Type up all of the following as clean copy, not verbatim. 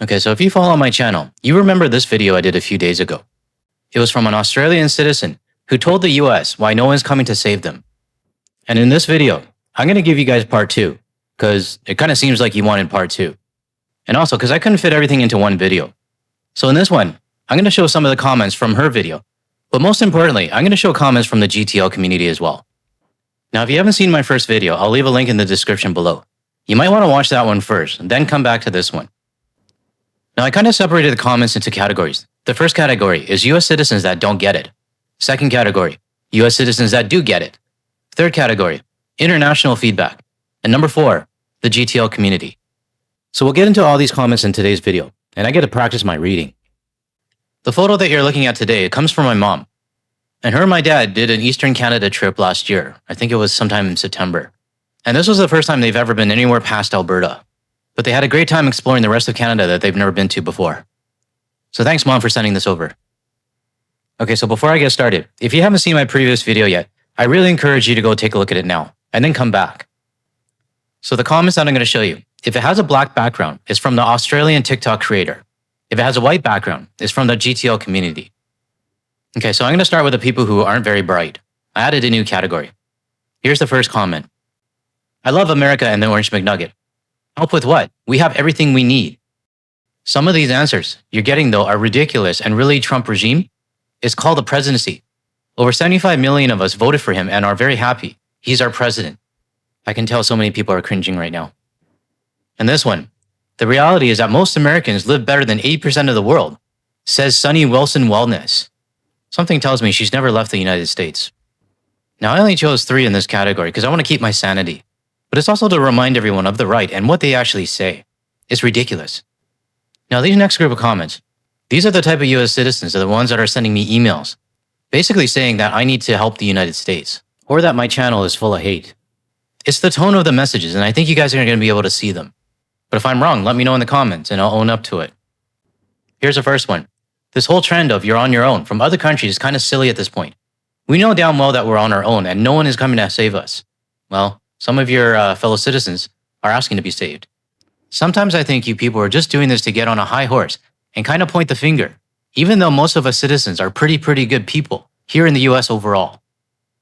Okay, so if you follow my channel, you remember this video I did a few days ago. It was from an Australian citizen who told the US why no one's coming to save them. And in this video, I'm going to give you guys part 2, because it kind of seems like you wanted part 2. And also because I couldn't fit everything into one video. So in this one, I'm going to show some of the comments from her video. But most importantly, I'm going to show comments from the GTL community as well. Now, if you haven't seen my first video, I'll leave a link in the description below. You might want to watch that one first, and then come back to this one. Now, I kind of separated the comments into categories. The first category is US citizens that don't get it. Second category, US citizens that do get it. Third category, international feedback. And number 4, the GTL community. So we'll get into all these comments in today's video, and I get to practice my reading. The photo that you're looking at today comes from my mom. And her and my dad did an Eastern Canada trip last year. I think it was sometime in September. And this was the first time they've ever been anywhere past Alberta. But they had a great time exploring the rest of Canada that they've never been to before. So thanks, Mom, for sending this over. Okay, so before I get started, if you haven't seen my previous video yet, I really encourage you to go take a look at it now, and then come back. So the comments that I'm going to show you, if it has a black background, it's from the Australian TikTok creator. If it has a white background, it's from the GTL community. Okay, so I'm going to start with the people who aren't very bright. I added a new category. Here's the first comment. I love America and the Orange McNugget. Help with what? We have everything we need. Some of these answers you're getting, though, are ridiculous and really Trump regime. It's called the presidency. Over 75 million of us voted for him and are very happy. He's our president. I can tell so many people are cringing right now. And this one. The reality is that most Americans live better than 80% of the world, says Sunny Wilson Wellness. Something tells me she's never left the United States. Now, I only chose 3 in this category because I want to keep my sanity. But it's also to remind everyone of the right and what they actually say. It's ridiculous. Now, these next group of comments, these are the type of US citizens, are the ones that are sending me emails, basically saying that I need to help the United States, or that my channel is full of hate. It's the tone of the messages, and I think you guys are going to be able to see them. But if I'm wrong, let me know in the comments, and I'll own up to it. Here's the first one. This whole trend of you're on your own from other countries is kind of silly at this point. We know damn well that we're on our own, and no one is coming to save us. Well, some of your fellow citizens are asking to be saved. Sometimes I think you people are just doing this to get on a high horse and kind of point the finger, even though most of us citizens are pretty good people here in the US overall.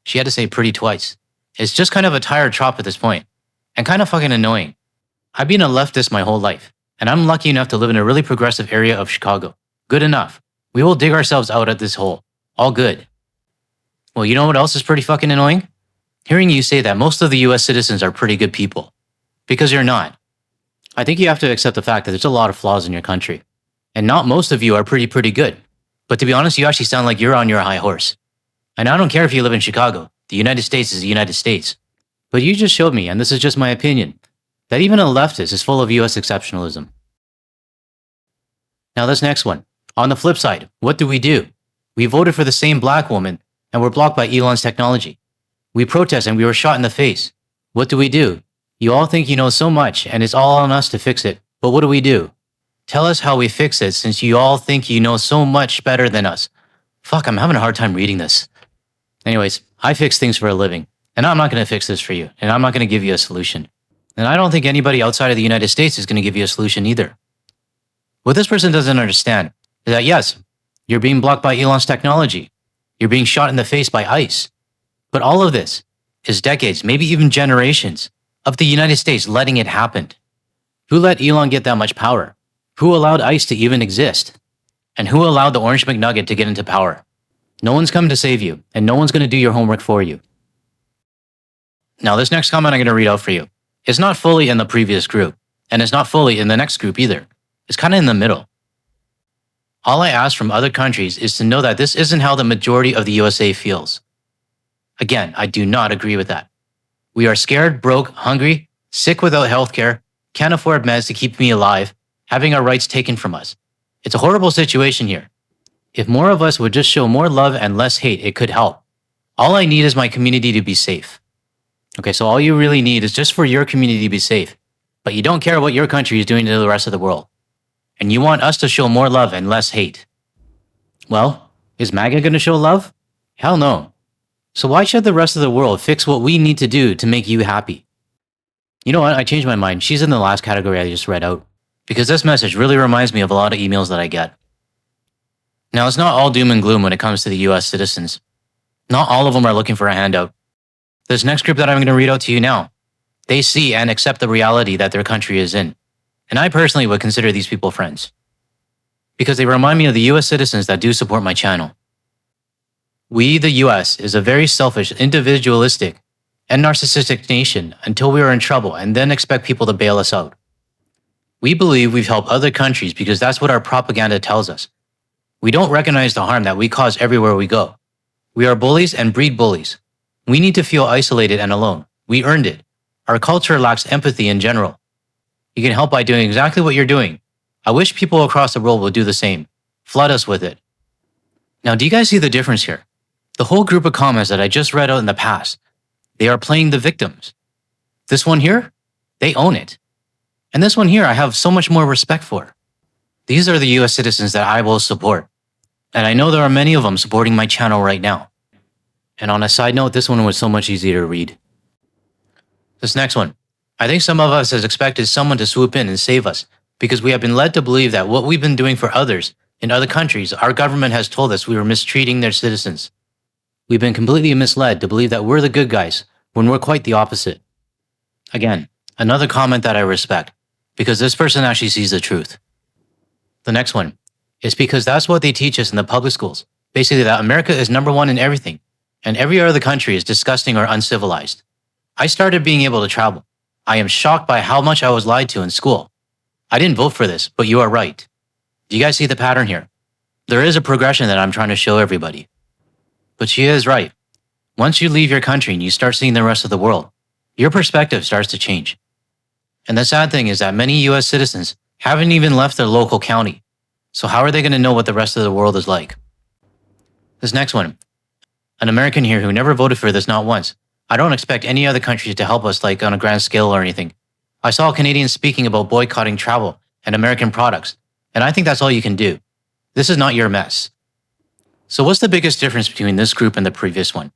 She had to say pretty twice. It's just kind of a tired trop at this point, and kind of fucking annoying. I've been a leftist my whole life, and I'm lucky enough to live in a really progressive area of Chicago. Good enough. We will dig ourselves out at this hole. All good. Well, you know what else is pretty fucking annoying? Hearing you say that most of the US citizens are pretty good people. Because you're not. I think you have to accept the fact that there's a lot of flaws in your country. And not most of you are pretty good. But to be honest, you actually sound like you're on your high horse. And I don't care if you live in Chicago. The United States is the United States. But you just showed me, and this is just my opinion, that even a leftist is full of US exceptionalism. Now this next one. On the flip side, what do? We voted for the same black woman, and we're blocked by Elon's technology. We protest and we were shot in the face. What do? You all think you know so much, and it's all on us to fix it. But what do? Tell us how we fix it, since you all think you know so much better than us. Fuck, I'm having a hard time reading this. Anyways, I fix things for a living, and I'm not going to fix this for you, and I'm not going to give you a solution. And I don't think anybody outside of the United States is going to give you a solution either. What this person doesn't understand is that yes, you're being blocked by Elon's technology. You're being shot in the face by ICE. But all of this is decades, maybe even generations, of the United States letting it happen. Who let Elon get that much power? Who allowed ICE to even exist? And who allowed the Orange McNugget to get into power? No one's come to save you, and no one's going to do your homework for you. Now, this next comment I'm going to read out for you. It's not fully in the previous group, and it's not fully in the next group either. It's kind of in the middle. All I ask from other countries is to know that this isn't how the majority of the USA feels. Again, I do not agree with that. We are scared, broke, hungry, sick without healthcare, can't afford meds to keep me alive, having our rights taken from us. It's a horrible situation here. If more of us would just show more love and less hate, it could help. All I need is my community to be safe. Okay, so all you really need is just for your community to be safe. But you don't care what your country is doing to the rest of the world. And you want us to show more love and less hate. Well, is MAGA going to show love? Hell no. So why should the rest of the world fix what we need to do to make you happy? You know what? I changed my mind. She's in the last category I just read out. because this message really reminds me of a lot of emails that I get. Now, it's not all doom and gloom when it comes to the US citizens. Not all of them are looking for a handout. This next group that I'm going to read out to you now, they see and accept the reality that their country is in. And I personally would consider these people friends, because they remind me of the US citizens that do support my channel. We, the US, is a very selfish, individualistic, and narcissistic nation until we are in trouble and then expect people to bail us out. We believe we've helped other countries because that's what our propaganda tells us. We don't recognize the harm that we cause everywhere we go. We are bullies and breed bullies. We need to feel isolated and alone. We earned it. Our culture lacks empathy in general. You can help by doing exactly what you're doing. I wish people across the world would do the same. Flood us with it. Now, do you guys see the difference here? The whole group of comments that I just read out in the past, they are playing the victims. This one here, they own it. And this one here, I have so much more respect for. These are the US citizens that I will support. And I know there are many of them supporting my channel right now. And on a side note, this one was so much easier to read. This next one, I think some of us has expected someone to swoop in and save us because we have been led to believe that what we've been doing for others in other countries, our government has told us we were mistreating their citizens. We've been completely misled to believe that we're the good guys when we're quite the opposite. Again, another comment that I respect, because this person actually sees the truth. The next one is because that's what they teach us in the public schools. Basically that America is number one in everything, and every other country is disgusting or uncivilized. I started being able to travel. I am shocked by how much I was lied to in school. I didn't vote for this, but you are right. Do you guys see the pattern here? There is a progression that I'm trying to show everybody. But she is right. Once you leave your country and you start seeing the rest of the world, your perspective starts to change. And the sad thing is that many US citizens haven't even left their local county. So how are they going to know what the rest of the world is like? This next one, an American here who never voted for this not once. I don't expect any other countries to help us like on a grand scale or anything. I saw Canadians speaking about boycotting travel and American products, and I think that's all you can do. This is not your mess. So what's the biggest difference between this group and the previous one?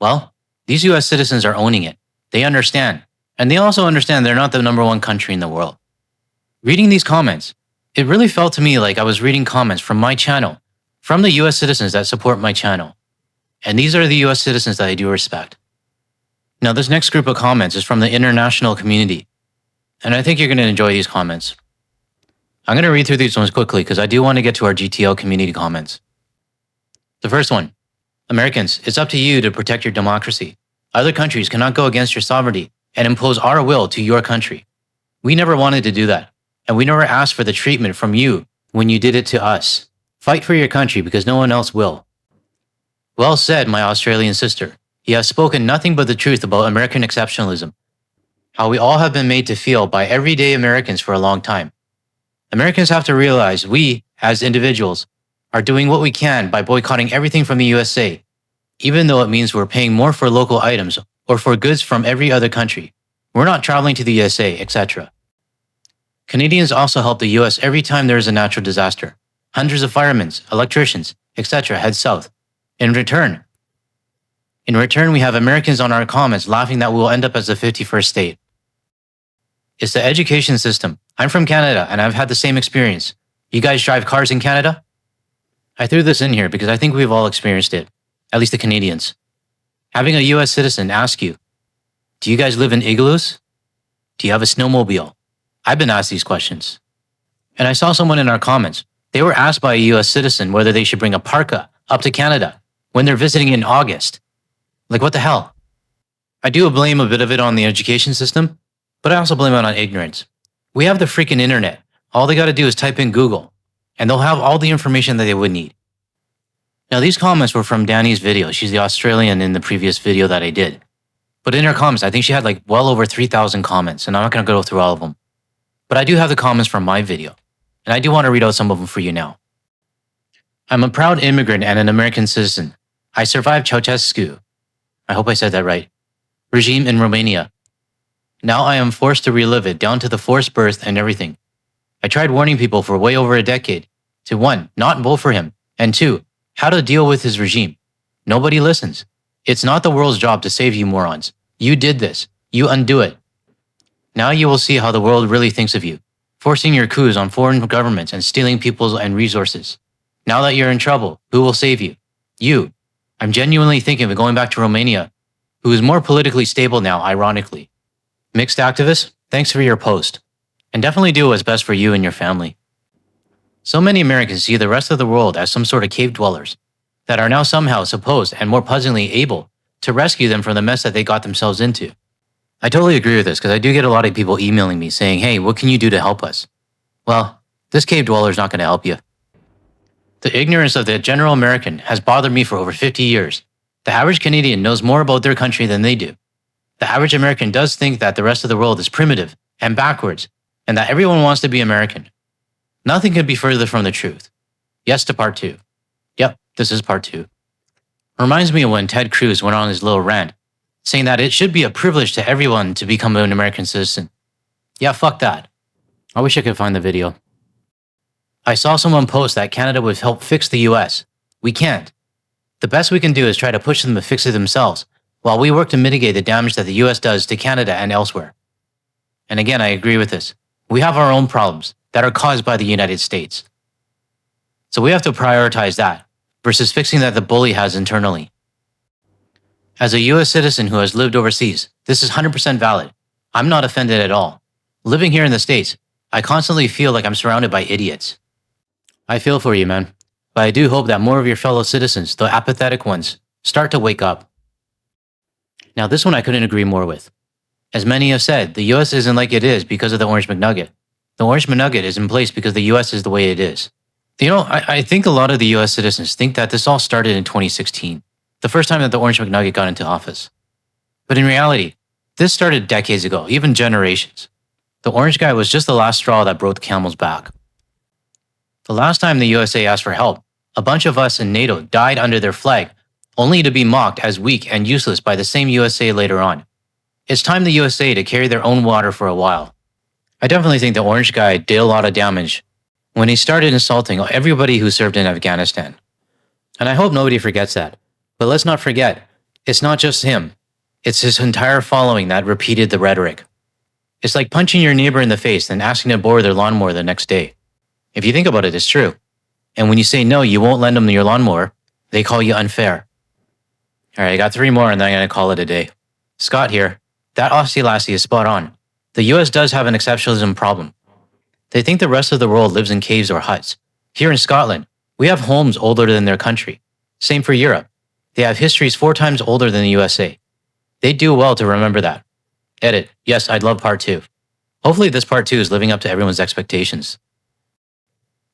Well, these US citizens are owning it. They understand. And they also understand they're not the number one country in the world. Reading these comments, it really felt to me like I was reading comments from my channel, from the US citizens that support my channel. And these are the US citizens that I do respect. Now, this next group of comments is from the international community. And I think you're going to enjoy these comments. I'm going to read through these ones quickly because I do want to get to our GTL community comments. The first one, Americans, it's up to you to protect your democracy. Other countries cannot go against your sovereignty and impose our will to your country. We never wanted to do that, and we never asked for the treatment from you when you did it to us. Fight for your country because no one else will. Well said, my Australian sister. You have spoken nothing but the truth about American exceptionalism, how we all have been made to feel by everyday Americans for a long time. Americans have to realize we, as individuals, are doing what we can by boycotting everything from the USA, even though it means we're paying more for local items or for goods from every other country. We're not traveling to the USA, etc. Canadians also help the US every time there is a natural disaster. Hundreds of firemen, electricians, etc. head south. In return, we have Americans on our comments laughing that we will end up as the 51st state. It's the education system. I'm from Canada and I've had the same experience. You guys drive cars in Canada? I threw this in here because I think we've all experienced it, at least the Canadians. Having a US citizen ask you, do you guys live in igloos? Do you have a snowmobile? I've been asked these questions. And I saw someone in our comments. They were asked by a US citizen whether they should bring a parka up to Canada when they're visiting in August. Like, what the hell? I do blame a bit of it on the education system, but I also blame it on ignorance. We have the freaking internet. All they got to do is type in Google, and they'll have all the information that they would need. Now, these comments were from Danny's video. She's the Australian in the previous video that I did. But in her comments, I think she had like well over 3,000 comments, and I'm not going to go through all of them. But I do have the comments from my video, and I do want to read out some of them for you now. I'm a proud immigrant and an American citizen. I survived Ceausescu. I hope I said that right. Regime in Romania. Now I am forced to relive it down to the forced birth and everything. I tried warning people for way over a decade to 1, not vote for him, and 2, how to deal with his regime. Nobody listens. It's not the world's job to save you morons. You did this. You undo it. Now you will see how the world really thinks of you. forcing your coups on foreign governments and stealing people's and resources. Now that you're in trouble, who will save you? You. I'm genuinely thinking of going back to Romania, who is more politically stable now, ironically. Mixed activists, thanks for your post. And definitely do what's best for you and your family. So many Americans see the rest of the world as some sort of cave dwellers that are now somehow supposed and more puzzlingly able to rescue them from the mess that they got themselves into. I totally agree with this because I do get a lot of people emailing me saying, hey, what can you do to help us? Well, this cave dweller is not going to help you. The ignorance of the general American has bothered me for over 50 years. The average Canadian knows more about their country than they do. The average American does think that the rest of the world is primitive and backwards, and that everyone wants to be American. Nothing could be further from the truth. Yes to part 2. Yep, this is part 2. Reminds me of when Ted Cruz went on his little rant, saying that it should be a privilege to everyone to become an American citizen. Yeah, fuck that. I wish I could find the video. I saw someone post that Canada would help fix the US. We can't. The best we can do is try to push them to fix it themselves, while we work to mitigate the damage that the US does to Canada and elsewhere. And again, I agree with this. We have our own problems that are caused by the United States. So we have to prioritize that versus fixing that the bully has internally. As a US citizen who has lived overseas, this is 100% valid. I'm not offended at all. Living here in the States, I constantly feel like I'm surrounded by idiots. I feel for you, man. But I do hope that more of your fellow citizens, the apathetic ones, start to wake up. Now, this one I couldn't agree more with. As many have said, the US isn't like it is because of the Orange McNugget. The Orange McNugget is in place because the US is the way it is. You know, I think a lot of the US citizens think that this all started in 2016, the first time that the Orange McNugget got into office. But in reality, this started decades ago, even generations. The orange guy was just the last straw that broke the camel's back. The last time the USA asked for help, a bunch of us in NATO died under their flag, only to be mocked as weak and useless by the same USA later on. It's time the USA to carry their own water for a while. I definitely think the orange guy did a lot of damage when he started insulting everybody who served in Afghanistan. And I hope nobody forgets that. But let's not forget, it's not just him. It's his entire following that repeated the rhetoric. It's like punching your neighbor in the face and asking to borrow their lawnmower the next day. If you think about it, it's true. And when you say no, you won't lend them your lawnmower, they call you unfair. All right, I got 3 more and then I'm going to call it a day. Scott here. That Aussie lassie is spot on. The US does have an exceptionalism problem. They think the rest of the world lives in caves or huts. Here in Scotland, we have homes older than their country. Same for Europe. They have histories 4 times older than the USA. They do well to remember that. Edit. Yes, I'd love part 2. Hopefully this part 2 is living up to everyone's expectations.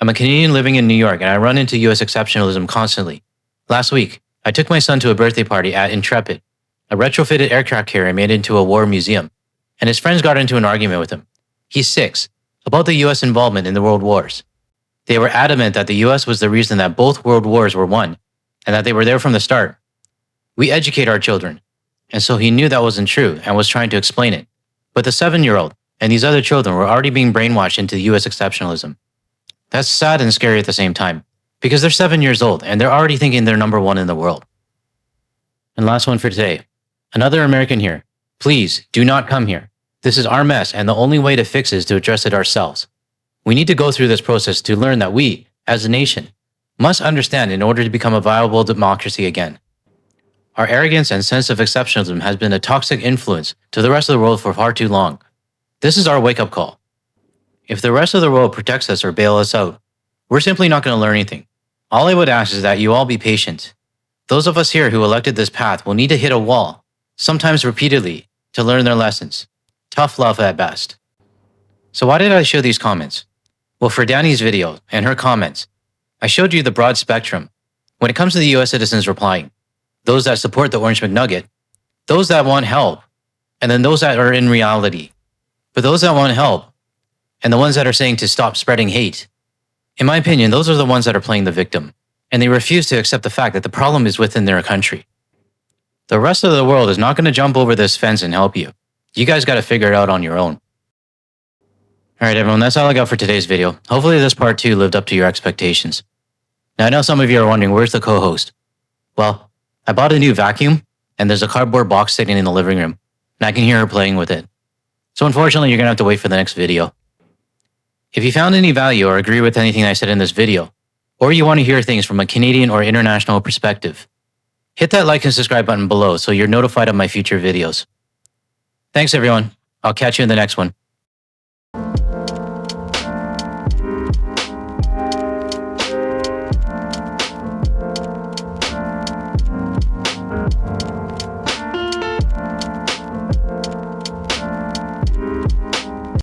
I'm a Canadian living in New York and I run into US exceptionalism constantly. Last week, I took my son to a birthday party at Intrepid, a retrofitted aircraft carrier made into a war museum, and his friends got into an argument with him. He's 6, about the US involvement in the world wars. They were adamant that the US was the reason that both world wars were won, and that they were there from the start. We educate our children, and so he knew that wasn't true and was trying to explain it. But the 7-year-old and these other children were already being brainwashed into US exceptionalism. That's sad and scary at the same time, because they're 7 years old and they're already thinking they're number 1 in the world. And last one for today. Another American here. Please do not come here. This is our mess, and the only way to fix it is to address it ourselves. We need to go through this process to learn that we, as a nation, must understand in order to become a viable democracy again. Our arrogance and sense of exceptionalism has been a toxic influence to the rest of the world for far too long. This is our wake-up call. If the rest of the world protects us or bail us out, we're simply not going to learn anything. All I would ask is that you all be patient. Those of us here who elected this path will need to hit a wall, sometimes repeatedly, to learn their lessons. Tough love at best. So why did I show these comments? Well, for Danny's video and her comments, I showed you the broad spectrum when it comes to the US citizens replying. Those that support the Orange McNugget, those that want help, and then those that are in reality. But those that want help, and the ones that are saying to stop spreading hate, in my opinion, those are the ones that are playing the victim, and they refuse to accept the fact that the problem is within their country. The rest of the world is not going to jump over this fence and help you. You guys got to figure it out on your own. All right, everyone, that's all I got for today's video. Hopefully this part 2 lived up to your expectations. Now, I know some of you are wondering, where's the co-host? Well, I bought a new vacuum, and there's a cardboard box sitting in the living room, and I can hear her playing with it. So unfortunately, you're going to have to wait for the next video. If you found any value or agree with anything I said in this video, or you want to hear things from a Canadian or international perspective, hit that like and subscribe button below so you're notified of my future videos. Thanks everyone. I'll catch you in the next one.